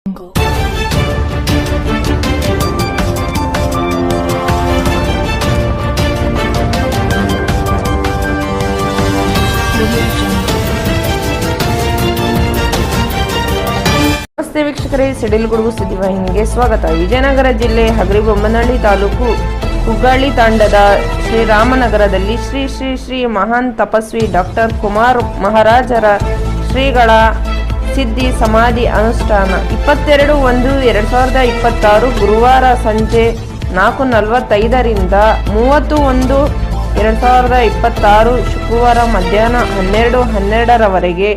ನಮಸ್ತೆ ವೀಕ್ಷಕರೇ, ಸಿಡಿಲು ಗುಡುಗು ಸುದ್ದಿವಾಹಿನಿಗೆ ಸ್ವಾಗತ. ವಿಜಯನಗರ ಜಿಲ್ಲೆ ಹಗರಿಬೊಮ್ಮನಹಳ್ಳಿ ತಾಲೂಕು ಕುಗ್ಗಾಳಿ ತಾಂಡದ ಶ್ರೀರಾಮನಗರದಲ್ಲಿ ಶ್ರೀ ಶ್ರೀ ಶ್ರೀ ಮಹಾನ್ ತಪಸ್ವಿ ಡಾಕ್ಟರ್ ಕುಮಾರ್ ಮಹಾರಾಜರ ಶ್ರೀಗಳ ಸಿದ್ಧಿ ಸಮಾಧಿ ಅನುಷ್ಠಾನ 22/1/2026 ಗುರುವಾರ ಸಂಜೆ 4:45ರಿಂದ 30/1/2026 ಶುಕ್ರವಾರ ಮಧ್ಯಾಹ್ನ 12:12ರವರೆಗೆ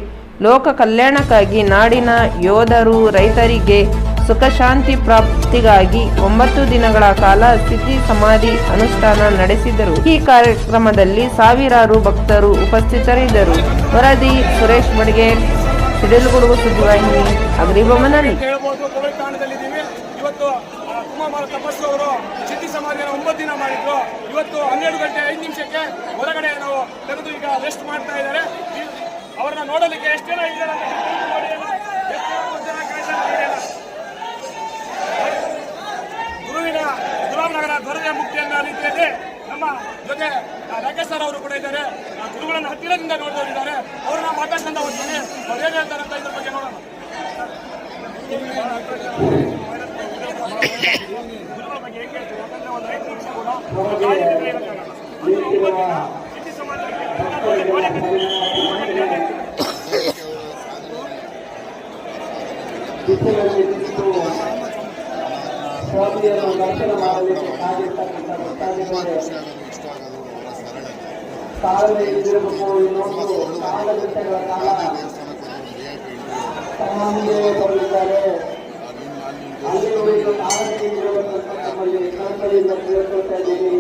ಲೋಕ ಕಲ್ಯಾಣಕ್ಕಾಗಿ ನಾಡಿನ ಯೋಧರು ರೈತರಿಗೆ ಸುಖ ಶಾಂತಿ ಪ್ರಾಪ್ತಿಗಾಗಿ 9 ದಿನಗಳ ಕಾಲ ಸಿದ್ಧಿ ಸಮಾಧಿ ಅನುಷ್ಠಾನ ನಡೆಸಿದರು. ಈ ಕಾರ್ಯಕ್ರಮದಲ್ಲಿ ಸಾವಿರಾರು ಭಕ್ತರು ಉಪಸ್ಥಿತರಿದ್ದರು. ವರದಿ ಸುರೇಶ್ ಬಡ್ಗೇರ್, ಸಿಡಿಲು ಗುಡುಗು ಸುದ್ದಿವಾಹಿನಿ, ಹಗರಿಬೊಮ್ಮನಹಳ್ಳಿ. ಇವತ್ತು ಕುಮಾರ ತಪಸ್ಸು ಅವರು ಸಿದ್ಧಿ ಸಮಾಧಿಯನ್ನು 9 ದಿನ ಮಾಡಿದ್ರು. ಇವತ್ತು 12:05 ಹೊರಗಡೆ ನಾವು ತೆಗೆದು ಈಗ ರೆಸ್ಟ್ ಮಾಡ್ತಾ ಇದ್ದಾರೆ. ಅವರನ್ನ ನೋಡಲಿಕ್ಕೆ ಎಷ್ಟು ಜನ ಇದ್ದಾರೆ ಗುರುವಿನ ಗುಲಾಮನಗರ ಧ್ವಜ ಮುಕ್ತಿ ಅನ್ನೋ ರೀತಿಯಲ್ಲಿ ನಮ್ಮ ಜೊತೆ ರಾಕೇಶ್ ಸರ್ ಅವರು ಕೂಡ ಇದ್ದಾರೆ. ಗುರುಗಳನ್ನು ಹತ್ತಿರದಿಂದ ನೋಡಿದವರಿದ್ದಾರೆ. ಅವ್ರನ್ನ ಮಾತಾಡ್ಕೊಂಡು ಹೋಗ್ತೀನಿ. ಅವ್ರು ಏನು ಹೇಳ್ತಾರೆ ಅಂತ ಇದ್ರ ಬಗ್ಗೆ ನೋಡೋಣ. ಗುರುಗಳ ಬಗ್ಗೆ ಹೇಗೆ ಹೇಳ್ತಾರೆ? ಯಾಕಂದ್ರೆ ಒಂದು 5 ನಿಮಿಷ ಕೂಡ ಸಿದ್ಧಿ ಸಮಾಜಕ್ಕೆ ಸ್ವಾಮಿಯನ್ನು ದರ್ಶನ ಮಾಡಲಿಕ್ಕೆ ಕಾದಿರ್ತಕ್ಕಂಥ ಭಕ್ತಾದಿಗಳಿಗೆ ತಾಳ್ಮೆ ಇದ್ದಿರಬೇಕು. ಇನ್ನೊಂದು 4 ಗಂಟೆಗಳ ಕಾಲ ಸಮಾಧಿಗೆ ಬರಲಿದ್ದಾರೆ. ಅಲ್ಲಿವರೆಗೂ ತಾಳ್ಮೆ ಇರುವಂತ ನಮ್ಮಲ್ಲಿ ಕಳಕಳಿಯಿಂದ ಕೇಳ್ಕೊಳ್ತಾ ಇದ್ದೀವಿ.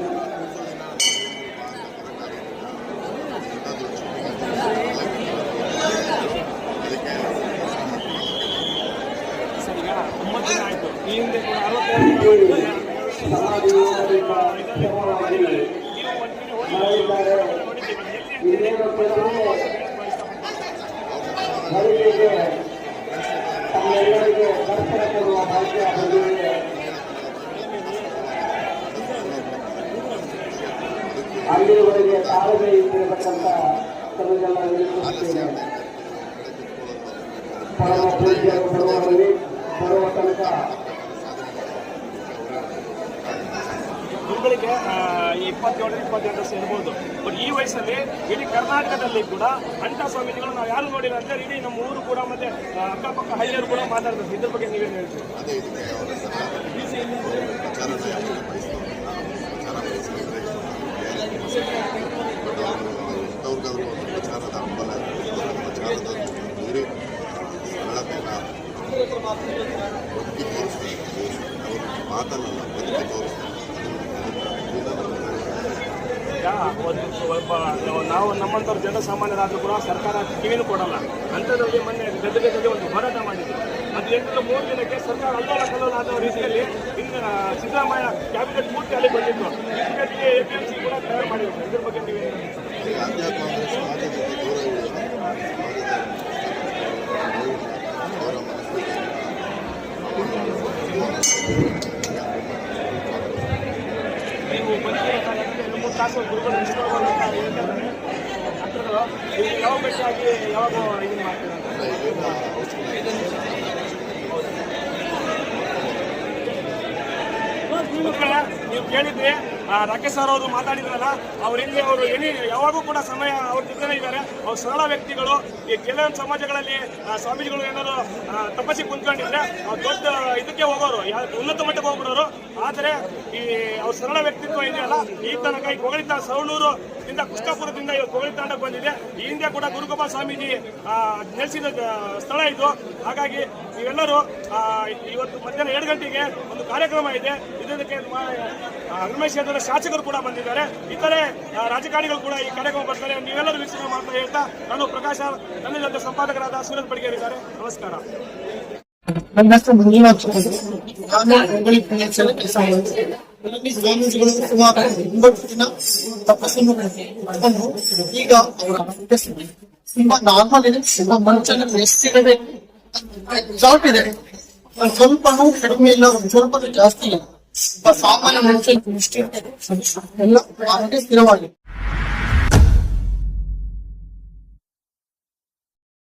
ತಮ್ಮೆಲ್ಲರಿಗೆ ದರ್ಶನ ಕೊಡುವ ಭಾಗ್ಯ ಬಂದಿದೆ. ಅಲ್ಲಿವರೆಗೆ ತಾಳ್ಮೆ ಇಟ್ಟಿರತಕ್ಕಂಥ ತಮಗೆಲ್ಲ ವಿನಂತಿಸುತ್ತೇನೆ. ಪರಮ ಪೂಜ್ಯರು ಬರುವ ತನಕ ಗುರುಗಳಿಗೆ 27-28 ವರ್ಷ ಇರ್ಬೋದು. ಬಟ್ ಈ ವಯಸ್ಸಲ್ಲಿ ಇಡೀ ಕರ್ನಾಟಕದಲ್ಲಿ ಕೂಡ ಅಂಥ ಸ್ವಾಮೀಜಿಗಳು ನಾವು ಯಾರು ನೋಡಿಲ್ಲ ಅಂತ ಇಡೀ ನಮ್ಮ ಊರು ಕೂಡ ಮತ್ತೆ ಅಕ್ಕಪಕ್ಕ ಹಳ್ಳಿಯರು ಕೂಡ ಮಾತಾಡ್ತಾರೆ. ಇದ್ರ ಬಗ್ಗೆ ನೀವೇನು ಹೇಳ್ತೀವಿ? ನಾವು ನಮ್ಮಂಥವ್ರು ಜನಸಾಮಾನ್ಯರಾದರೂ ಕೂಡ ಸರ್ಕಾರ ಕಿವಿನೂ ಕೊಡಲ್ಲ. ಅಂಥದ್ರಲ್ಲಿ ಮೊನ್ನೆ ಗದಗದಲ್ಲಿ ಒಂದು ಹೋರಾಟ ಮಾಡಿದ್ರು. ಅದು 3 ದಿನಕ್ಕೆ ಸರ್ಕಾರ ಅಲ್ಲೋಲ ಕಲ್ಲೋಲ ಆದ ರೀತಿಯಲ್ಲಿ ಇನ್ನು ಸಿದ್ದರಾಮಯ್ಯ ಕ್ಯಾಬಿನೆಟ್ ಪೂರ್ತಿ ಅಲ್ಲಿ ಬಂದಿತ್ತು. ಇಮಿಡಿಯೇಟ್ಲಿ APMC ಕೂಡ ತಯಾರು ಮಾಡಿದ್ರು. ಇದ್ರ ಬಗ್ಗೆ ನೀವೇನು? ನೀವು ಬಂದು 3 ತಾಸು ಗುರುಗಳು ಯಾವಾಗ ಭೇಟಿಯಾಗಿ ಯಾವಾಗ ಇದನ್ನು ಮಾಡ್ತೀರಾ? ನೀವು ಕೇಳಿದ್ರೆ ರಾಕೇಶ್ ಸರ್ ಅವರು ಮಾತಾಡಿದ್ರಲ್ಲ, ಅವ್ರ ಹಿಂದೆ ಅವರು ಯಾವಾಗೂ ಕೂಡ ಸಮಯ ಅವ್ರ ಜೊತೆನೇ ಇದ್ದಾರೆ. ಅವ್ರು ಸರಳ ವ್ಯಕ್ತಿಗಳು. ಈ ಕೆಲವೊಂದು ಸಮಾಜಗಳಲ್ಲಿ ಸ್ವಾಮೀಜಿಗಳು ಏನಾದ್ರು ತಪಸ್ಸಿಗೆ ಕುಂತ್ಕೊಂಡಿದ್ರೆ ದೊಡ್ಡ ಇದಕ್ಕೆ ಹೋಗೋರು, ಉನ್ನತ ಮಟ್ಟಕ್ಕೆ ಹೋಗ್ಬಿಡೋರು. ಆದರೆ ಈ ಅವ್ರ ಸರಳ ವ್ಯಕ್ತಿತ್ವ ಇದೆಯಲ್ಲ, ಈ ತನಕ ಈ ಕೊಗಳಿ ಸವಣೂರು ಇಂದ ಕೃಷ್ಣಾಪುರದಿಂದ ಇವತ್ತು ಕೊಗಳಿ ತಾಂಡಕ್ಕೆ ಬಂದಿದೆ. ಈ ಹಿಂದೆ ಕೂಡ ಗುರುಗೋಪಾಲ್ ಸ್ವಾಮೀಜಿ ನೆಲೆಸಿದ ಸ್ಥಳ ಇದು. ಹಾಗಾಗಿ ನೀವೆಲ್ಲರೂ ಇವತ್ತು ಮಧ್ಯಾಹ್ನ 7 ಗಂಟೆಗೆ ಒಂದು ಕಾರ್ಯಕ್ರಮ ಇದೆ. ಇದಕ್ಕೆ ರಮೇಶ್ ಯಾದವ್ ಶಾಸಕರು ಕೂಡ ಬಂದಿದ್ದಾರೆ. ಇತರೆ ರಾಜಕಾರಣಿಗಳು ಕೂಡ ಈ ಕಾರ್ಯಕ್ರಮ ಬರ್ತಾರೆ. ನೀವೆಲ್ಲರೂ ವೀಕ್ಷಣೆ ಮಾಡ್ತಾ ಹೇಳ್ತಾ ನಾನು ಪ್ರಕಾಶ, ನನ್ನ ಜೊತೆ ಸಂಪಾದಕರಾದ ಸೂರಜ್ ಬಡ್ಗೇರ್ ಇದ್ದಾರೆ. ನಮಸ್ಕಾರ. ನನ್ನ ಹೆಸರು ಮಂಜುನಾಥ್. ನಾನು ಹುಬ್ಬಳ್ಳಿ ಪುಣ್ಯಕ್ಷೇತ್ರ ಕೆಲಸ ಮಾಡ್ತೀನಿ. ಸ್ವಾಮೀಜಿಗಳು ಸುಮಾರು 9 ದಿನ ತಪಸ್ಸನ್ನು ಮಾಡಿಕೊಂಡು ಈಗ ಅವರ ತುಂಬಾ ನಾರ್ಮಲ್ ಇದೆ. ಮಂಚನ ಎಷ್ಟಿರಬೇಕು ಜಾಬ್ ಇದೆ. ಒಂದ್ ಸ್ವಲ್ಪನೂ ಕಡಿಮೆ ಇಲ್ಲ, ಒಂದ್ ಸ್ವಲ್ಪ ಜಾಸ್ತಿ ಇಲ್ಲ. ಒಬ್ಬ ಸಾಮಾನ್ಯ ಮನುಷ್ಯ ಎಲ್ಲ ಸ್ಥಿರವಾಗಿದೆ.